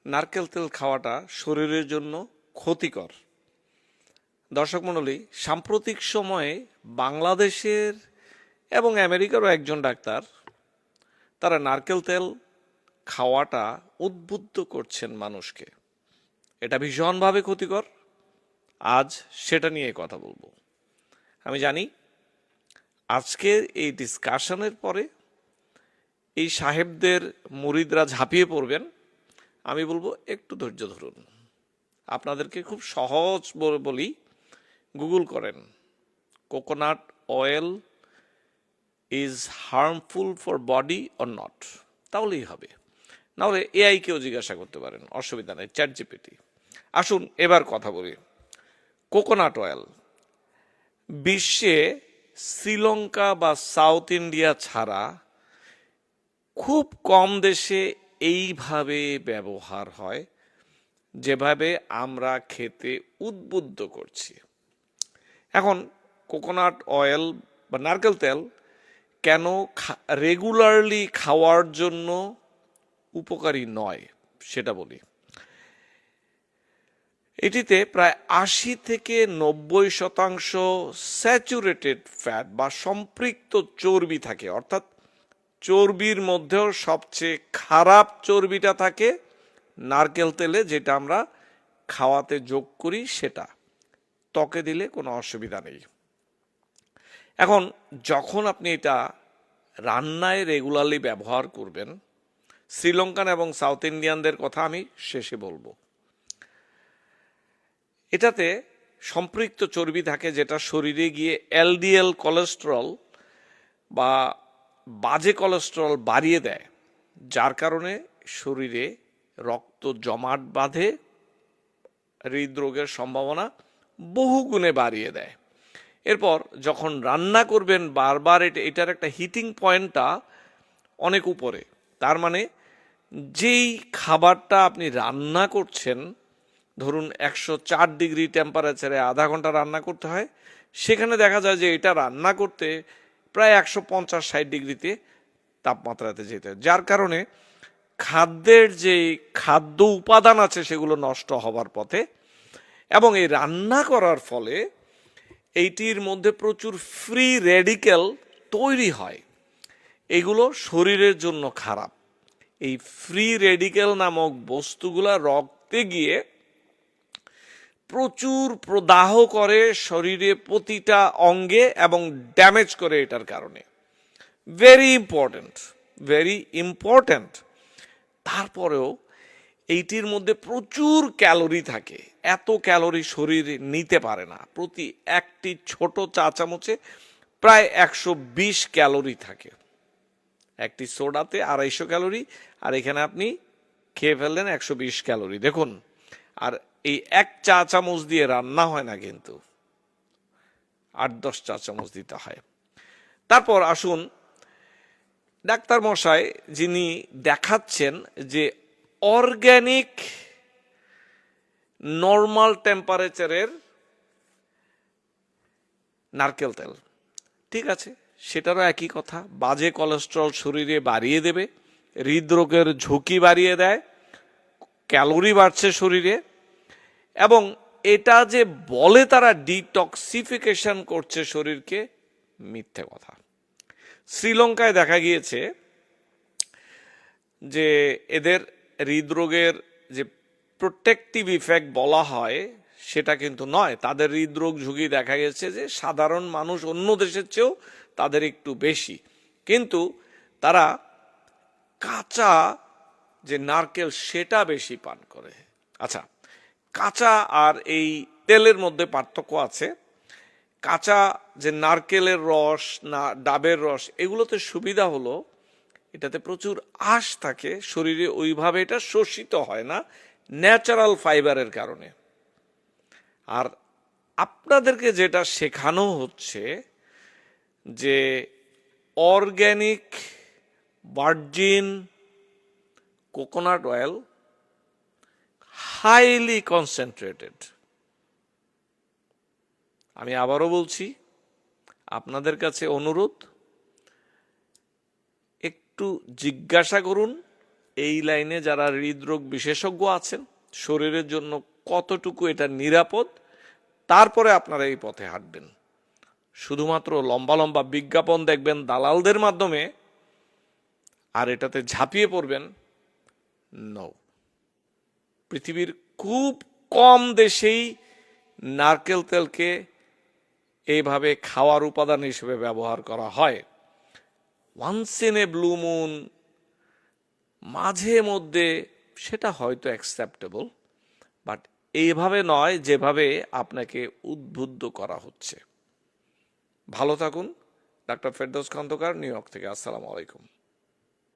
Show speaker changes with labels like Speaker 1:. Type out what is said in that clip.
Speaker 1: নারকেল তেল খাওয়াটা শরীরের জন্য ক্ষতিকর। দর্শক মণ্ডলী, সাম্প্রতিক সময়ে বাংলাদেশের এবং আমেরিকারও একজন ডাক্তার তারা নারকেল তেল খাওয়াটা উদ্বুদ্ধ করছেন মানুষকে। এটা ভীষণভাবে ক্ষতিকর। আজ সেটা নিয়ে কথা বলবো। আমি জানি আজকের এই ডিসকাশনের পরে এই সাহেবদের মুরিদরা ঝাঁপিয়ে পড়বেন। আমি বলবো একটু ধৈর্য ধরুন। আপনাদেরকে খুব সহজ বলি, গুগল করেন coconut oil is harmful for body or not, তাহলেই হবে। নাহলে এআইকেও জিজ্ঞাসা করতে পারেন, অসুবিধা নেই, চ্যাট জিপিটি। আসুন এবার কথা বলি। কোকোনাট অয়েল বিশ্বে শ্রীলঙ্কা বা সাউথ ইন্ডিয়া ছাড়া খুব কম দেশে এইভাবে ব্যবহার হয় যেভাবে আমরা খেতে উদ্বুদ্ধ করছি। এখন কোকোনাট অয়েল বা নারকেল তেল কেন রেগুলারলি খাওয়ার জন্য উপকারী নয় সেটা বলি। এটিতে প্রায় ৮০ থেকে ৯০% স্যাচুরেটেড ফ্যাট বা সম্পৃক্ত চর্বি থাকে, অর্থাৎ চর্বির মধ্যেও সবচেয়ে খারাপ চর্বিটা থাকে নারকেল তেলে, যেটা আমরা খাওয়াতে যোগ করি সেটা। ত্বকে দিলে কোনো অসুবিধা নেই। এখন যখন আপনি এটা রান্নায় রেগুলারলি ব্যবহার করবেন, শ্রীলঙ্কান এবং সাউথ ইন্ডিয়ানদের কথা আমি শেষে বলবো। এটাতে সম্পৃক্ত চর্বি থাকে যেটা শরীরে গিয়ে এলডিএল কোলেস্টেরল বা বাজে কোলেস্টেরল বাড়িয়ে দেয়, যার কারণে শরীরে রক্ত জমাট বাঁধে, হৃদরোগের সম্ভাবনা বহুগুণে বাড়িয়ে দেয়। এরপর যখন রান্না করবেন বারবার এটার একটা হিটিং পয়েন্টটা অনেক উপরে, তার মানে যেই খাবারটা আপনি রান্না করছেন, ধরুন ১০৪ ডিগ্রি টেম্পারেচারে আধা ঘন্টা রান্না করতে হয়, সেখানে দেখা যায় যে এটা রান্না করতে প্রায় ১৫০-৬০ ডিগ্রিতে তাপমাত্রাতে যেতে হয়, যার কারণে খাদ্যের যে খাদ্য উপাদান আছে সেগুলো নষ্ট হবার পথে। এবং এই রান্না করার ফলে এইটির মধ্যে প্রচুর ফ্রি রেডিক্যাল তৈরি হয়, এগুলো শরীরের জন্য খারাপ। এই ফ্রি রেডিক্যাল নামক বস্তুগুলা রক্তে গিয়ে প্রচুর প্রদাহ করে শরীরে প্রতিটা অঙ্গে এবং ড্যামেজ করে এটার কারণে। Very important, very important. তারপরেও এইটির মধ্যে প্রচুর ক্যালোরি থাকে, এত ক্যালোরি শরীর নিতে পারে না। প্রতি একটি ছোট চা চামচে প্রায় ১২০ ক্যালোরি থাকে। একটি সোডাতে ২৫০ ক্যালোরি, আর এখানে আপনি খেয়ে ফেললেন ১২০ ক্যালোরি। দেখুন, আর এই ১ চা চামচ দিয়ে রান্না হয় না, কিন্তু ৮-১০ চা চামচ দিতে হয়। তারপর আসুন ডাক্তার মশাই যিনি দেখাচ্ছেন যে অর্গ্যানিক নর্মাল টেম্পারেচারের নারকেল তেল, ঠিক আছে, সেটারও একই কথা। বাজে কোলেস্টেরল শরীরে বাড়িয়ে দেবে, হৃদরোগের ঝুঁকি বাড়িয়ে দেয়, ক্যালোরি বাড়ছে শরীরে। এবং এটা যে বলে তারা ডিটক্সিফিকেশন করছে শরীরকে, মিথ্যে কথা। শ্রীলঙ্কায় দেখা গিয়েছে যে এদের হৃদরোগের যে প্রোটেক্টিভ ইফেক্ট বলা হয় সেটা কিন্তু নয়। তাদের হৃদরোগ ঝুঁকি দেখা গেছে যে সাধারণ মানুষ অন্য দেশের চেয়েও তাদের একটু বেশি, কিন্তু তারা কাঁচা যে নারকেল সেটা বেশি পান করে। আচ্ছা, কাঁচা আর এই তেলের মধ্যে পার্থক্য আছে। কাঁচা যে নারকেলের রস না ডাবের রস, এগুলোতে সুবিধা হলো এটাতে প্রচুর আঁশ থাকে, শরীরে ওইভাবে এটা শোষিত হয় না ন্যাচারাল ফাইবারের কারণে। আর আপনাদেরকে যেটা শেখানো হচ্ছে যে organic virgin coconut oil highly concentrated. আমি আবারও বলছি, আপনাদের কাছে অনুরোধ, একটু জিজ্ঞাসা করুন এই লাইনে যারা হৃদরোগ বিশেষজ্ঞ আছেন, শরীরের জন্য কতটুকু এটা নিরাপদ, তারপরে আপনারা এই পথে হাঁটবেন। শুধুমাত্র লম্বা লম্বা বিজ্ঞাপন দেখবেন দালালদের মাধ্যমে আর এটাতে ঝাঁপিয়ে পড়বেন, নো। পৃথিবীর খুব কম দেশেই নারকেল তেলকে এইভাবে খাওয়ার উপাদান হিসেবে ব্যবহার করা হয়। Once in a blue moon, মাঝে মধ্যে সেটা হয়তো অ্যাকসেপ্টেবল, বাট এইভাবে নয় যেভাবে আপনাকে উদ্বুদ্ধ করা হচ্ছে। ভালো থাকুন। Doctor Ferdous Khondokar, New York থেকে। আসসালামু আলাইকুম।